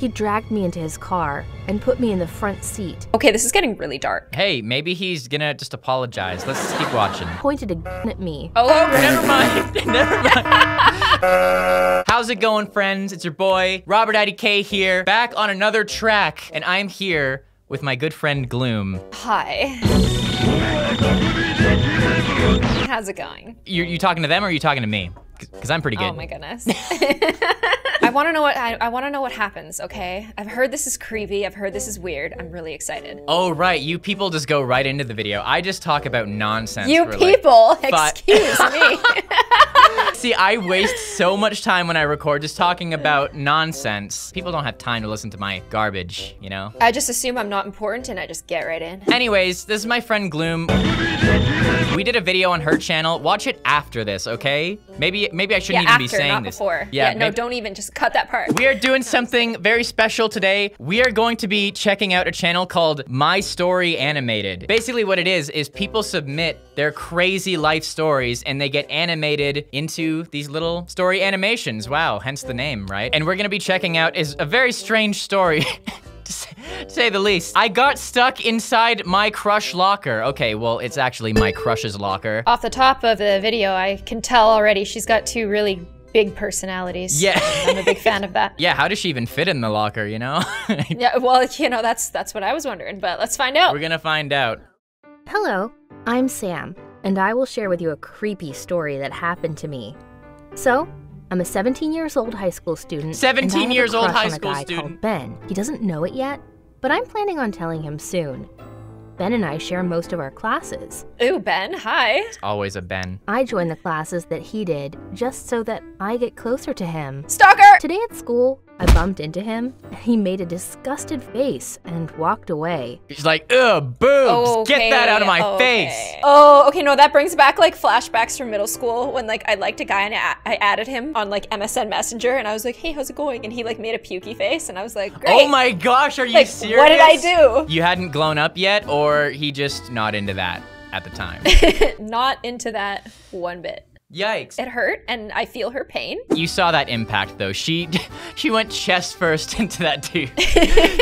He dragged me into his car and put me in the front seat. Okay, this is getting really dark. Hey, maybe he's gonna just apologize. Let's keep watching. Pointed a gun at me. Oh, never mind. Never mind. How's it going, friends? It's your boy, RobertIDK here, back on another track, and I'm here with my good friend Gloom. Hi. How's it going? You talking to them or are you talking to me? Because I'm pretty good. Oh my goodness. I want to know what I want to know what happens, okay? I've heard this is creepy. I've heard this is weird. I'm really excited. Oh right, you people just go right into the video. I just talk about nonsense. You for people, like, excuse me. See, I waste so much time when I record just talking about nonsense. People don't have time to listen to my garbage, you know? I just assume I'm not important and I just get right in. Anyways, this is my friend Gloom. We did a video on her channel. Watch it after this, okay? Maybe I shouldn't even be saying not this. Before. Yeah, no, don't even, just cut that part. We are doing something very special today. We are going to be checking out a channel called My Story Animated. Basically what it is people submit their crazy life stories and they get animated into these little story animations. Wow, hence the name, right? And we're gonna be checking out is a very strange story. To say the least. I got stuck inside my crush locker. Okay, well, it's actually my crush's locker. Off the top of the video, I can tell already she's got two really big personalities. Yeah. I'm a big fan of that. Yeah, how does she even fit in the locker, you know? Yeah, well, you know, that's what I was wondering, but let's find out. We're gonna find out. Hello, I'm Sam, and I will share with you a creepy story that happened to me. So, I'm a 17 years old high school student. 17 years old high school and I have a crush on a guy called Ben. He doesn't know it yet, but I'm planning on telling him soon. Ben and I share most of our classes. Ooh, Ben, hi. It's always a Ben. I join the classes that he did just so that I get closer to him. Stalker! Today at school, I bumped into him, and he made a disgusted face and walked away. She's like, ugh, boobs, get that out of my face. Oh, okay, no, that brings back like flashbacks from middle school when like I liked a guy and I added him on like MSN Messenger and I was like, hey, how's it going? And he like made a pukey face and I was like, great. Oh my gosh, are you like, serious? What did I do? You hadn't grown up yet or he just not into that at the time? Not into that one bit. Yikes. It hurt, and I feel her pain. You saw that impact, though. She went chest first into that dude.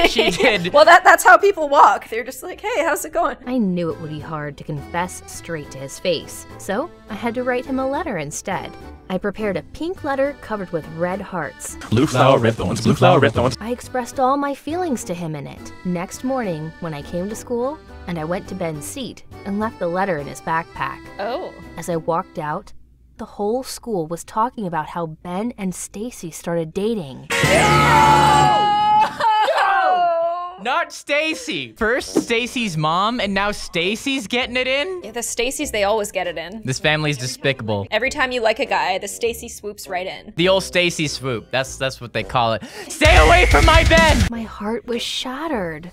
She did. Well, that's how people walk. They're just like, hey, how's it going? I knew it would be hard to confess straight to his face, so I had to write him a letter instead. I prepared a pink letter covered with red hearts. Blue flower, red thorns, blue flower, red thorns. I expressed all my feelings to him in it. Next morning, when I came to school, and I went to Ben's seat and left the letter in his backpack. Oh. As I walked out, the whole school was talking about how Ben and Stacy started dating. No! Not Stacy. First Stacy's mom, and now Stacy's getting it in? Yeah, the Stacys, they always get it in. This family's despicable. Every time you like a guy, the Stacy swoops right in. The old Stacy swoop. That's what they call it. Stay away from my Ben! My heart was shattered.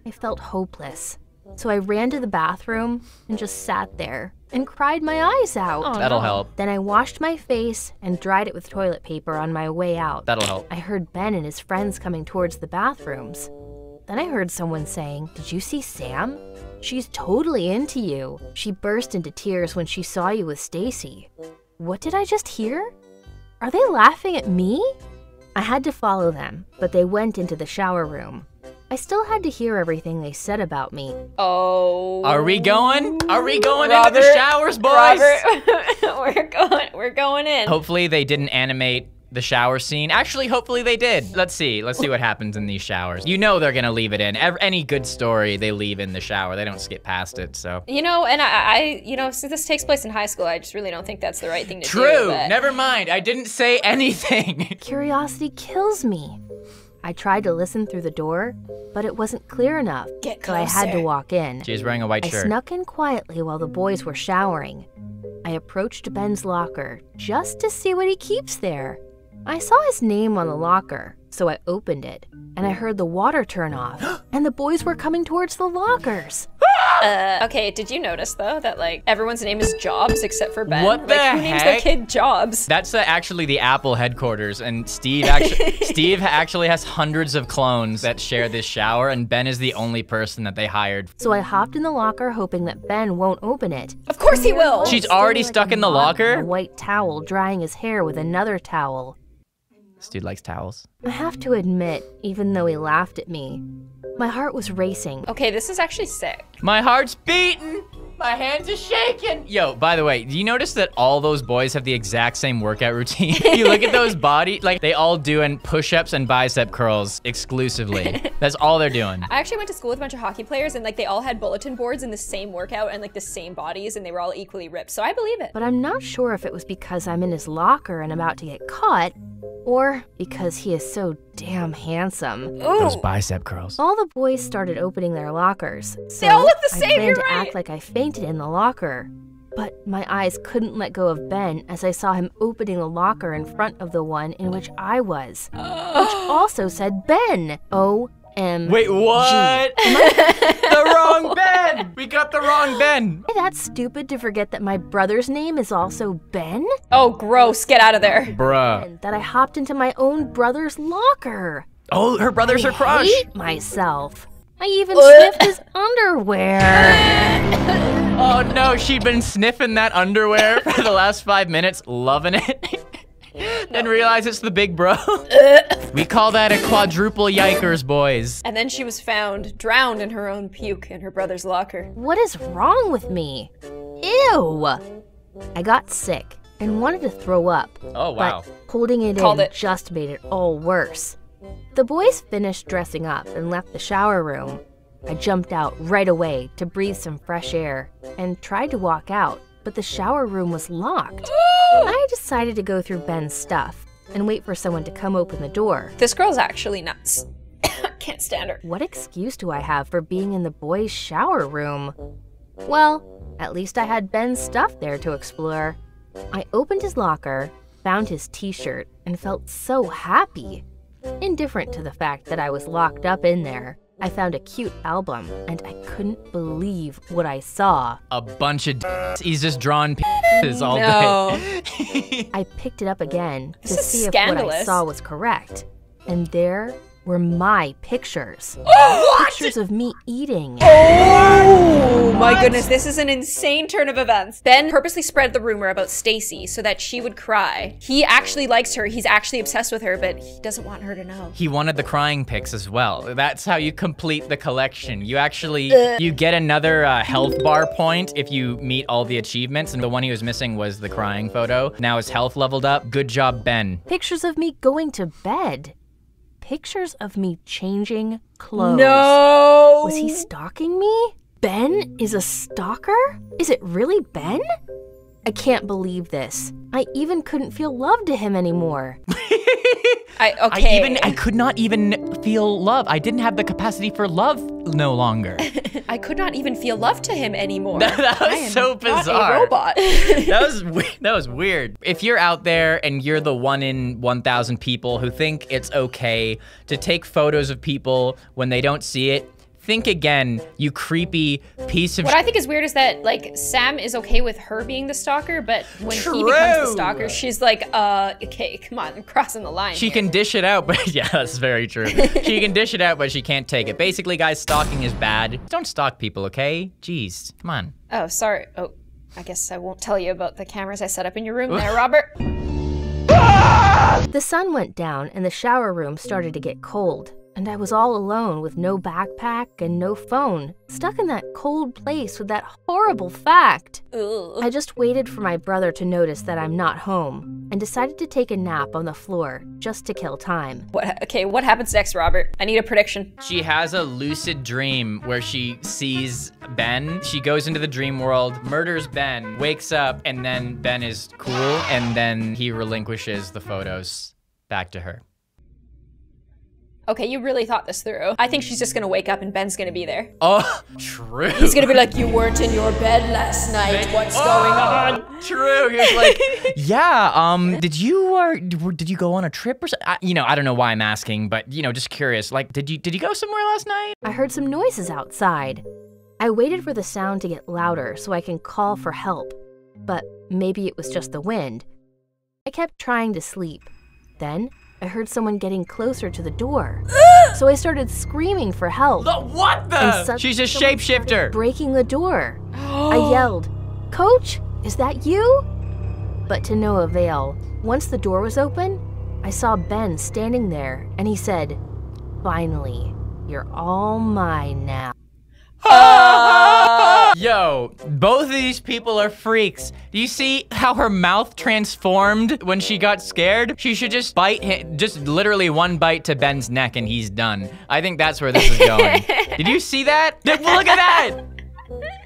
I felt hopeless. So I ran to the bathroom and just sat there and cried my eyes out. Oh, That'll no. help. Then I washed my face and dried it with toilet paper on my way out. That'll help. I heard Ben and his friends coming towards the bathrooms. Then I heard someone saying, "Did you see Sam? She's totally into you. She burst into tears when she saw you with Stacy." What did I just hear? Are they laughing at me? I had to follow them, but they went into the shower room. I still had to hear everything they said about me. Oh. Are we going? Are we going Robert, into the showers, boys? Robert, we're going in. Hopefully they didn't animate the shower scene. Actually, hopefully they did. Let's see what happens in these showers. You know they're gonna leave it in. Any good story they leave in the shower. They don't skip past it, so. You know, and I you know, since this takes place in high school, I just really don't think that's the right thing to do. True, But... never mind. I didn't say anything. Curiosity kills me. I tried to listen through the door, but it wasn't clear enough, so I had to walk in. She's wearing a white I shirt. snuck in quietly while the boys were showering. I approached Ben's locker just to see what he keeps there. I saw his name on the locker, so I opened it, and I heard the water turn off, and the boys were coming towards the lockers. Okay, did you notice though that like everyone's name is Jobs except for Ben? What the Like who names their heck? kid Jobs? That's actually the Apple headquarters, and Steve actually has hundreds of clones that share this shower, and Ben is the only person that they hired. So I hopped in the locker hoping that Ben won't open it. Of course he will. She's Standing already like stuck a in the model locker? A white towel drying his hair with another towel. This dude likes towels. I have to admit, even though he laughed at me, my heart was racing. Okay, this is actually sick. My heart's beating. My hands are shaking. Yo, by the way, do you notice that all those boys have the exact same workout routine? You look at those body, like they all doing push-ups and bicep curls exclusively. That's all they're doing. I actually went to school with a bunch of hockey players and like they all had bulletin boards in the same workout and like the same bodies and they were all equally ripped. So I believe it. But I'm not sure if it was because I'm in his locker and about to get caught, or because he is so damn handsome. Those bicep curls. All the boys started opening their lockers, so They all look the I same, planned you're to right. act like I fainted in the locker. But my eyes couldn't let go of Ben as I saw him opening the locker in front of the one in which I was, which also said Ben. O-M-G. Wait, what? The wrong Ben! We got the wrong Ben. Am I that stupid to forget that my brother's name is also Ben? Oh, gross. Get out of there. Bruh. And that I hopped into my own brother's locker. Oh, her brother's her crush. Hate myself. I even sniffed his underwear. Oh no, she'd been sniffing that underwear for the last 5 minutes, loving it. Then realize it's the big bro. We call that a quadruple yikers, boys. And then she was found drowned in her own puke in her brother's locker. What is wrong with me? Ew! I got sick and wanted to throw up. Oh, wow. But holding it Called in it. just made it all worse. The boys finished dressing up and left the shower room. I jumped out right away to breathe some fresh air and tried to walk out, but the shower room was locked. I decided to go through Ben's stuff and wait for someone to come open the door. This girl's actually nuts. Can't stand her. What excuse do I have for being in the boys' shower room? Well, at least I had Ben's stuff there to explore. I opened his locker, found his t-shirt, and felt so happy. Indifferent to the fact that I was locked up in there, I found a cute album, and I couldn't believe what I saw. A bunch of he's just drawing pieces all day. I picked it up again to This is see if what I scandalous. saw was correct. And there were my pictures. Pictures of me eating. Oh my goodness, this is an insane turn of events. Ben purposely spread the rumor about Stacy so that she would cry. He actually likes her, he's actually obsessed with her, but he doesn't want her to know. He wanted the crying pics as well. That's how you complete the collection. You actually, you get another health bar point if you meet all the achievements, and the one he was missing was the crying photo. Now his health leveled up. Good job, Ben. Pictures of me going to bed. Pictures of me changing clothes. No! Was he stalking me? Ben is a stalker? Is it really Ben? I can't believe this. I even couldn't feel love to him anymore. I could not even feel love. I didn't have the capacity for love no longer. I could not even feel love to him anymore. That I was am so not bizarre. a robot. That was weird. If you're out there and you're the 1 in 1,000 people who think it's okay to take photos of people when they don't see it, think again, you creepy piece of What I think is weird is that, like, Sam is okay with her being the stalker, but when he becomes the stalker, she's like, okay, come on, I'm crossing the line. She here. can dish it out, but yeah, that's very true. She can dish it out, but she can't take it. Basically, guys, stalking is bad. Don't stalk people, okay? Jeez, come on. Oh, sorry. Oh, I guess I won't tell you about the cameras I set up in your room there, Robert. The sun went down and the shower room started to get cold. And I was all alone with no backpack and no phone, stuck in that cold place with that horrible fact. Ugh. I just waited for my brother to notice that I'm not home and decided to take a nap on the floor just to kill time. What happens next, Robert? I need a prediction. She has a lucid dream where she sees Ben. She goes into the dream world, murders Ben, wakes up, and then Ben is cool, and then he relinquishes the photos back to her. Okay, you really thought this through. I think she's just gonna wake up and Ben's gonna be there. Oh, true. He's gonna be like, you weren't in your bed last night. What's going on? True. He was like, yeah, did you go on a trip or something? I don't know why I'm asking, but, just curious. Like, did you go somewhere last night? I heard some noises outside. I waited for the sound to get louder so I can call for help, but maybe it was just the wind. I kept trying to sleep. Then I heard someone getting closer to the door, so I started screaming for help. What the? And suddenly She's a someone started shapeshifter. breaking the door. I yelled, "Coach, is that you?" But to no avail. Once the door was open, I saw Ben standing there, and he said, "Finally, you're all mine now." Yo, both of these people are freaks. Do you see how her mouth transformed when she got scared? She should just bite him, just literally one bite to Ben's neck and he's done. I think that's where this is going. Did you see that? Look at that!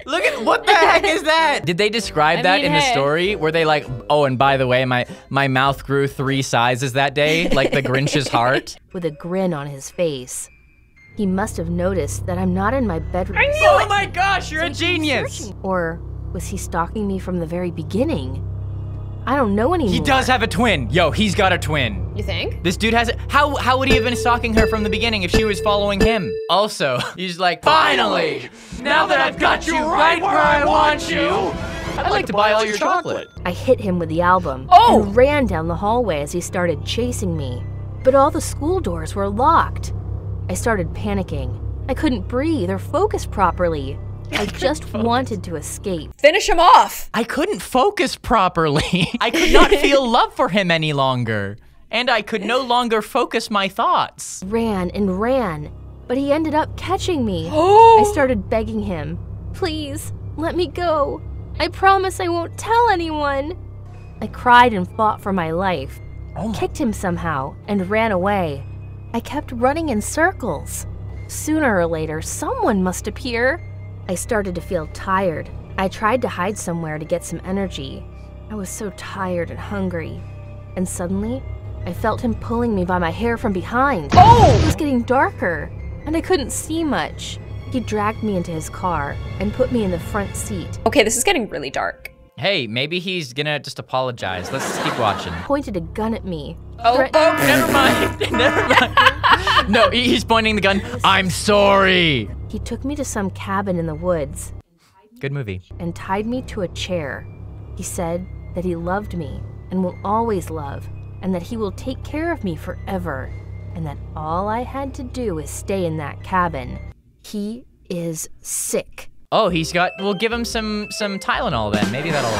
Look at, what the heck is that? Did they describe that in the story? Were they like, oh, and by the way, my mouth grew 3 sizes that day, like the Grinch's heart? With a grin on his face. He must have noticed that I'm not in my bedroom. Oh my gosh, you're a genius! Or was he stalking me from the very beginning? I don't know anymore. He does have a twin. Yo, he's got a twin. You think? This dude has it. How would he have been stalking her from the beginning if she was following him? Also, he's like, finally, now that I've got you right where I want you, I'd like to buy all your chocolate. I hit him with the album and ran down the hallway as he started chasing me. But all the school doors were locked. I started panicking. I couldn't breathe or focus properly. I just wanted to escape. Finish him off! I couldn't focus properly. I could not feel love for him any longer. And I could no longer focus my thoughts. Ran and ran, but he ended up catching me. I started begging him, "Please, let me go. I promise I won't tell anyone." I cried and fought for my life. Kicked him somehow and ran away. I kept running in circles. Sooner or later, someone must appear. I started to feel tired. I tried to hide somewhere to get some energy. I was so tired and hungry. And suddenly, I felt him pulling me by my hair from behind. It was getting darker, and I couldn't see much. He dragged me into his car and put me in the front seat. Okay, this is getting really dark. Hey, maybe he's gonna just apologize. Let's just keep watching. Pointed a gun at me. Never mind. Never mind. No, he's pointing the gun. I'm sorry. He took me to some cabin in the woods. Good movie. And tied me to a chair. He said that he loved me and will always love, and that he will take care of me forever, and that all I had to do is stay in that cabin. He is sick. Oh, we'll give him some Tylenol then. Maybe that'll,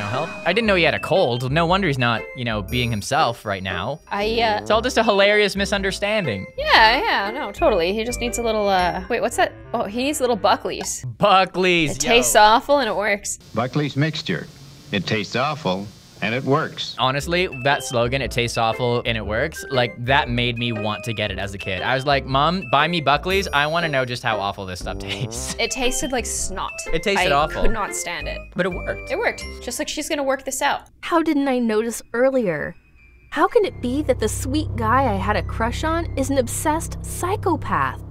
help. I didn't know he had a cold. No wonder he's not, being himself right now. It's all just a hilarious misunderstanding. Yeah, no, totally. He just needs a little, wait, what's that? Oh, he needs little Buckley's. Buckley's, It tastes awful and it works. Buckley's mixture. It tastes awful and it works. Honestly, that slogan, it tastes awful and it works, like that made me want to get it as a kid. I was like, Mom, buy me Buckley's. I want to know just how awful this stuff tastes. It tasted like snot. It tasted awful. I could not stand it. But it worked. It worked. Just like she's gonna work this out. How didn't I notice earlier? How can it be that the sweet guy I had a crush on is an obsessed psychopath?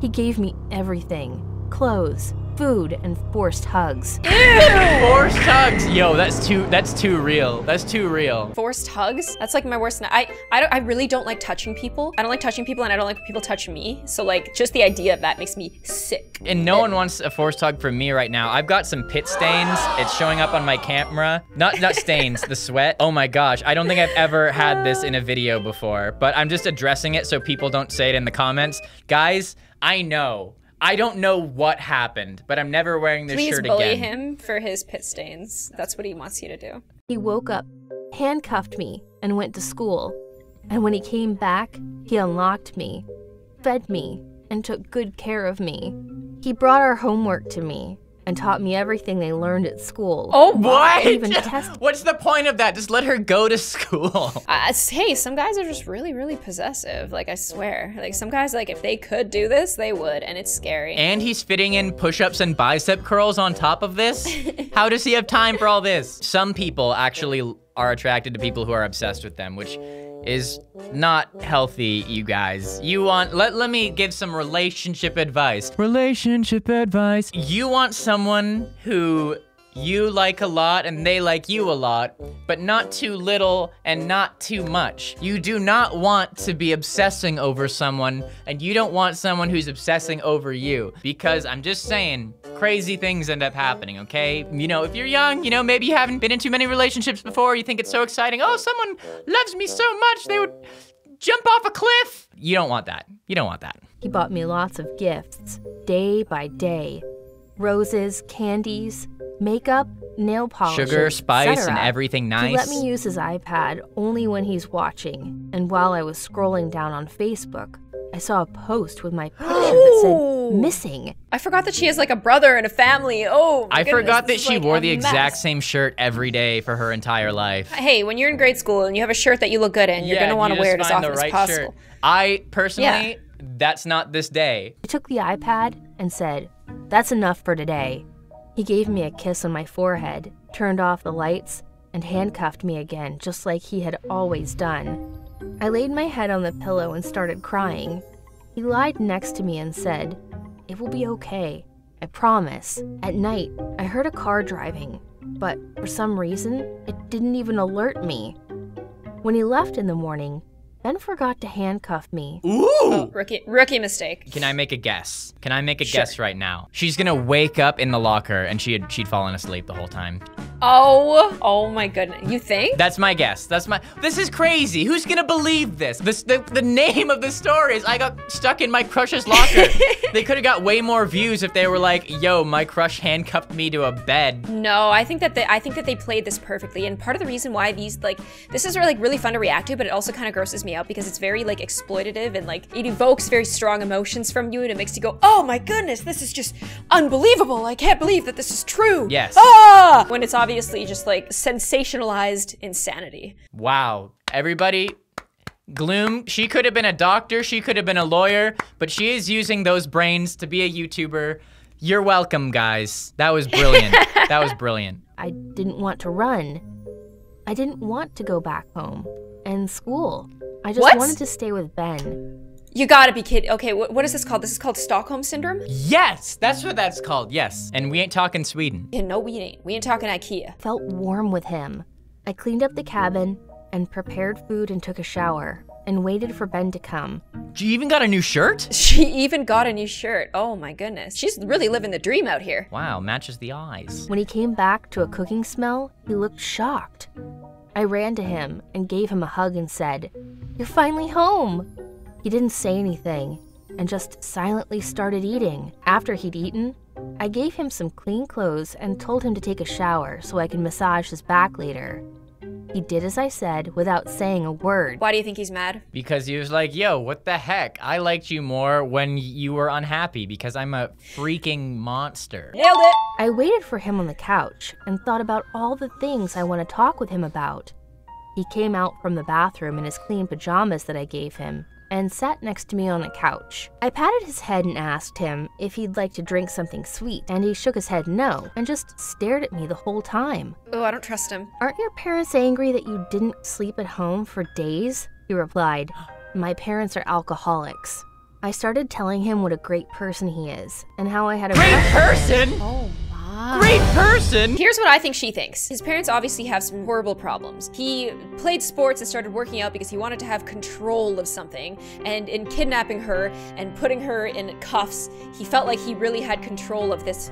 He gave me everything. Clothes, food, and forced hugs. Ew! Forced hugs! Yo, that's too real. That's too real. Forced hugs? That's like my worst. I really don't like touching people. I don't like touching people and I don't like people touching me. So like, just the idea of that makes me sick. And no one wants a forced hug from me right now. I've got some pit stains. It's showing up on my camera. Not stains, the sweat. Oh my gosh, I don't think I've ever had this in a video before, but I'm just addressing it so people don't say it in the comments. Guys, I know. I don't know what happened, but I'm never wearing this shirt again. Please bully him for his pit stains. That's what he wants you to do. He woke up, handcuffed me, and went to school. And when he came back, he unlocked me, fed me, and took good care of me. He brought our homework to me and taught me everything they learned at school. Oh, what? Even tested. What's the point of that? Just let her go to school. Hey, some guys are just really, really possessive. Like, I swear. Like, some guys, like, if they could do this, they would, and it's scary. And he's fitting in push-ups and bicep curls on top of this? How does he have time for all this? Some people actually are attracted to people who are obsessed with them, which is not healthy, you guys. You want, let me give some relationship advice. Relationship advice. You want someone who you like a lot and they like you a lot, but not too little and not too much. You do not want to be obsessing over someone, and you don't want someone who's obsessing over you, because I'm just saying, crazy things end up happening, okay? If you're young, maybe you haven't been in too many relationships before, you think it's so exciting, oh, someone loves me so much, they would jump off a cliff. You don't want that. You don't want that. He bought me lots of gifts, day by day. Roses, candies, makeup, nail polish, sugar, spice, and etc. everything nice. He let me use his iPad only when he's watching, and while I was scrolling down on Facebook, I saw a post with my picture that said, missing. I forgot that she has like a brother and a family. Oh, my I goodness, forgot that this is she like wore a the exact mess. same shirt every day for her entire life. Hey, when you're in grade school and you have a shirt that you look good in, you're gonna want to wear it as often as possible. I personally, that's not this day. He took the iPad and said, "That's enough for today." He gave me a kiss on my forehead, turned off the lights, and handcuffed me again, just like he had always done. I laid my head on the pillow and started crying. He lied next to me and said, "It will be okay, I promise." At night, I heard a car driving, but for some reason, it didn't even alert me. When he left in the morning, Ben forgot to handcuff me. Ooh! Oh, rookie mistake. Can I make a guess? Can I make a guess right now? She's gonna wake up in the locker and she'd fallen asleep the whole time. Oh my goodness. You think? That's my guess. This is crazy. Who's gonna believe this? The name of the story is I got stuck in my crush's locker. They could have got way more views if they were like, yo, my crush handcuffed me to a bed. No, I think that they played this perfectly, and part of the reason why this is really fun to react to, but it also kind of grosses me out because it's very like exploitative and like it evokes very strong emotions from you, and it makes you go, oh my goodness, this is just unbelievable. I can't believe that this is true. Yes. Ah! When it's obviously just like sensationalized insanity. Wow. Everybody, Gloom, she could have been a doctor, she could have been a lawyer, but she is using those brains to be a YouTuber. You're welcome, guys. That was brilliant. That was brilliant. I didn't want to run. I didn't want to go back home and school. I just wanted to stay with Ben. You gotta be kidding. Okay, what is this called? This is called Stockholm Syndrome? Yes, that's what that's called, yes. And we ain't talking Sweden. Yeah, no, we ain't. We ain't talking IKEA. Felt warm with him. I cleaned up the cabin and prepared food and took a shower and waited for Ben to come. You even got a new shirt? She even got a new shirt. Oh my goodness. She's really living the dream out here. Wow, matches the eyes. When he came back to a cooking smell, he looked shocked. I ran to him and gave him a hug and said, "You're finally home." He didn't say anything and just silently started eating. After he'd eaten, I gave him some clean clothes and told him to take a shower so I could massage his back later. He did as I said without saying a word. Why do you think he's mad? Because he was like, yo, what the heck? I liked you more when you were unhappy because I'm a freaking monster. Nailed it! I waited for him on the couch and thought about all the things I want to talk with him about. He came out from the bathroom in his clean pajamas that I gave him and sat next to me on the couch. I patted his head and asked him if he'd like to drink something sweet, and he shook his head no and just stared at me the whole time. Oh, I don't trust him. "Aren't your parents angry that you didn't sleep at home for days?" He replied. "My parents are alcoholics." I started telling him what a great person he is and how I had a Great person? Oh my. Great person? Here's what I think she thinks. His parents obviously have some horrible problems. He played sports and started working out because he wanted to have control of something, and in kidnapping her and putting her in cuffs, he felt like he really had control of this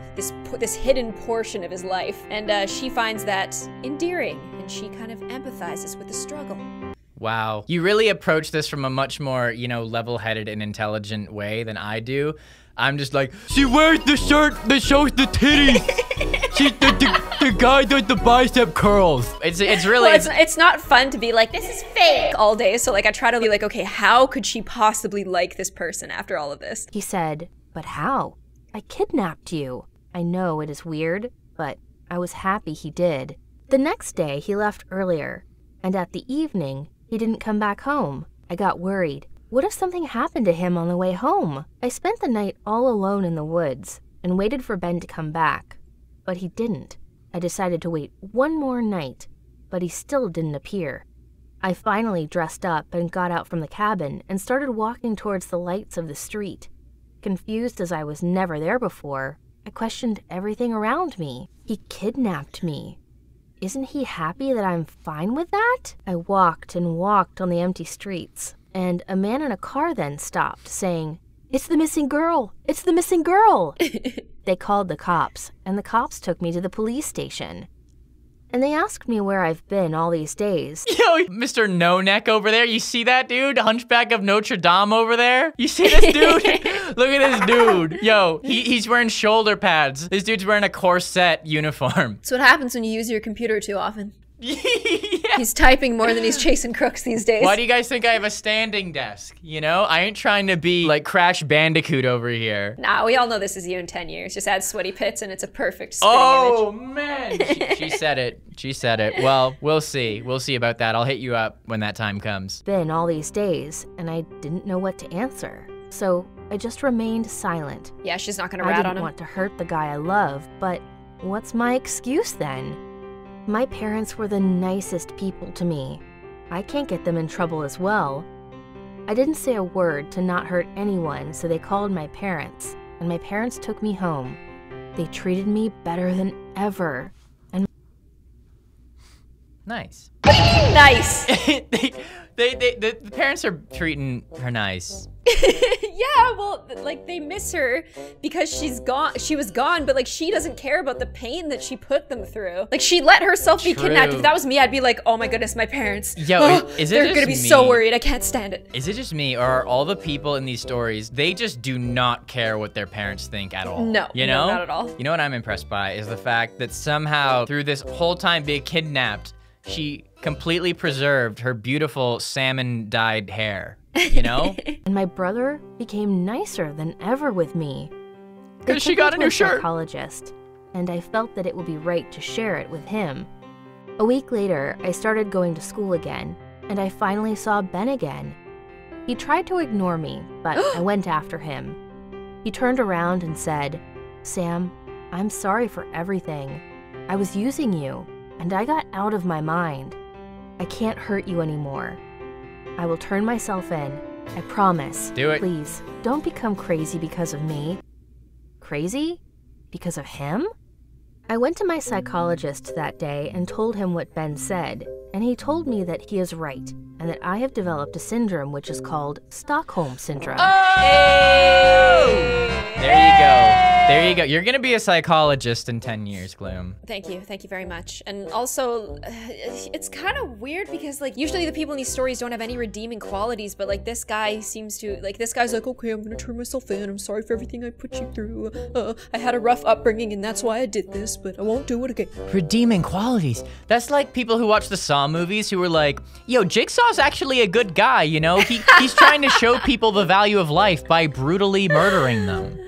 hidden portion of his life, and she finds that endearing, and she kind of empathizes with the struggle. Wow. You really approach this from a much more, level-headed and intelligent way than I do. I'm just like, she wears the shirt that shows the titties. She's the guy does the bicep curls. It's really... Well, it's not fun to be like, this is fake all day. So like I try to be like, okay, how could she possibly like this person after all of this? He said, "But how? I kidnapped you." I know it is weird, but I was happy he did. The next day, he left earlier, and at the evening, he didn't come back home. I got worried. What if something happened to him on the way home? I spent the night all alone in the woods and waited for Ben to come back, but he didn't. I decided to wait one more night, but he still didn't appear. I finally dressed up and got out from the cabin and started walking towards the lights of the street. Confused as I was never there before, I questioned everything around me. He kidnapped me. Isn't he happy that I'm fine with that? I walked and walked on the empty streets, and a man in a car then stopped, saying, "It's the missing girl! It's the missing girl!" They called the cops, and the cops took me to the police station. And they asked me where I've been all these days. Yo, Mr. No Neck over there, you see that dude? Hunchback of Notre Dame over there? You see this dude? Look at this dude. Yo, he's wearing shoulder pads. This dude's wearing a corset uniform. That's what happens when you use your computer too often. Yeah. He's typing more than he's chasing crooks these days. Why do you guys think I have a standing desk? You know, I ain't trying to be like Crash Bandicoot over here. Nah, we all know this is you in 10 years. Just add sweaty pits and it's a perfect spitting Oh, image. man. She said it. She said it. Well, we'll see. We'll see about that. I'll hit you up when that time comes. Been all these days, and I didn't know what to answer. So I just remained silent. Yeah, she's not gonna I rat on didn't him. want to hurt the guy I love, but what's my excuse then? My parents were the nicest people to me. I can't get them in trouble as well. I didn't say a word to not hurt anyone, so they called my parents, and my parents took me home. They treated me better than ever. And Nice. Nice. The parents are treating her nice. Yeah, well, like they miss her because she's gone. She was gone, but like she doesn't care about the pain that she put them through. Like she let herself be kidnapped. True. If that was me, I'd be like, oh my goodness, my parents. Yo, Oh, is it they're just gonna be me? so worried. I can't stand it. Is it just me, or are all the people in these stories, they just do not care what their parents think at all? No, you no, know? not at all. You know what I'm impressed by is the fact that somehow through this whole time being kidnapped, she completely preserved her beautiful salmon-dyed hair, you know? And my brother became nicer than ever with me. They 'Cause she took got me a to new shirt. Psychologist, and I felt that it would be right to share it with him. A week later, I started going to school again, and I finally saw Ben again. He tried to ignore me, but I went after him. He turned around and said, "Sam, I'm sorry for everything. I was using you, and I got out of my mind. I can't hurt you anymore. I will turn myself in. I promise. Do it. Please, don't become crazy because of me." Crazy? Because of him? I went to my psychologist that day and told him what Ben said, and he told me that he is right, and that I have developed a syndrome which is called Stockholm Syndrome. Oh! There you go. There you go. You're gonna be a psychologist in 10 years, Gloom. Thank you very much. And also, it's kind of weird because like usually the people in these stories don't have any redeeming qualities, but like this guy seems to, like this guy's like, okay, I'm gonna turn myself in. I'm sorry for everything I put you through. I had a rough upbringing and that's why I did this, but I won't do it again. Redeeming qualities. That's like people who watch the Saw movies who are like, yo, Jigsaw's actually a good guy, you know? He's trying to show people the value of life by brutally murdering them.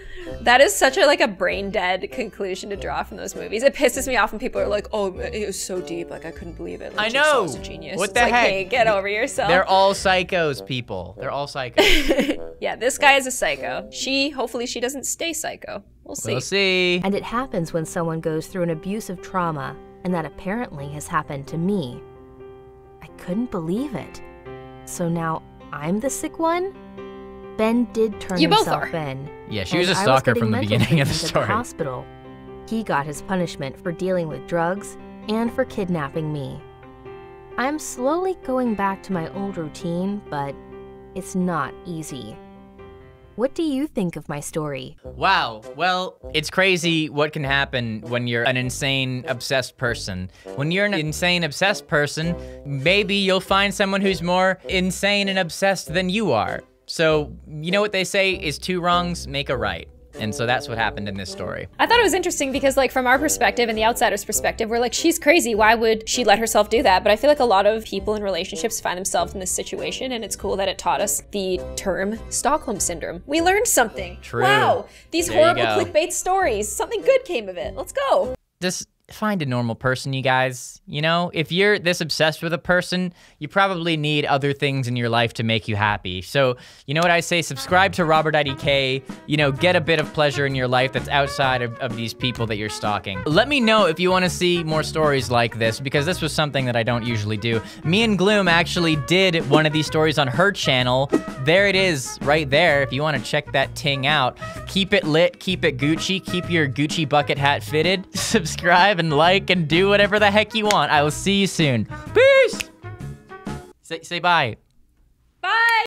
That is such a brain dead conclusion to draw from those movies. It pisses me off when people are like, "Oh, it was so deep, like I couldn't believe it." Like, I know. Jigsaw's a genius. What It's the like, heck? Hey, get over yourself. They're all psychos, people. They're all psychos. Yeah, this guy is a psycho. Hopefully she doesn't stay psycho. We'll see. We'll see. And it happens when someone goes through an abusive trauma, and that apparently has happened to me. I couldn't believe it. So now I'm the sick one? Ben did turn You both himself are. in. Yeah, she was and a I stalker getting from the mental beginning of the treatment at story. hospital. He got his punishment for dealing with drugs and for kidnapping me. I'm slowly going back to my old routine, but it's not easy. What do you think of my story? Wow. Well, it's crazy what can happen when you're an insane, obsessed person. When you're an insane, obsessed person, maybe you'll find someone who's more insane and obsessed than you are. So, you know what they say is 2 wrongs make a right. And so that's what happened in this story. I thought it was interesting because like from our perspective and the outsider's perspective, we're like, she's crazy. Why would she let herself do that? But I feel like a lot of people in relationships find themselves in this situation, and it's cool that it taught us the term Stockholm Syndrome. We learned something. True. Wow. These There you horrible go. clickbait stories. Something good came of it. Let's go. Just find a normal person, you guys. You know, if you're this obsessed with a person, you probably need other things in your life to make you happy. So, you know what I say? Subscribe to RobertIDK. You know, get a bit of pleasure in your life that's outside of these people that you're stalking. Let me know if you want to see more stories like this, because this was something that I don't usually do. Me and Gloom actually did one of these stories on her channel. There it is, right there, if you want to check that ting out. Keep it lit, keep it Gucci, keep your Gucci bucket hat fitted. Subscribe and like and do whatever the heck you want. I will see you soon. Peace! Say bye.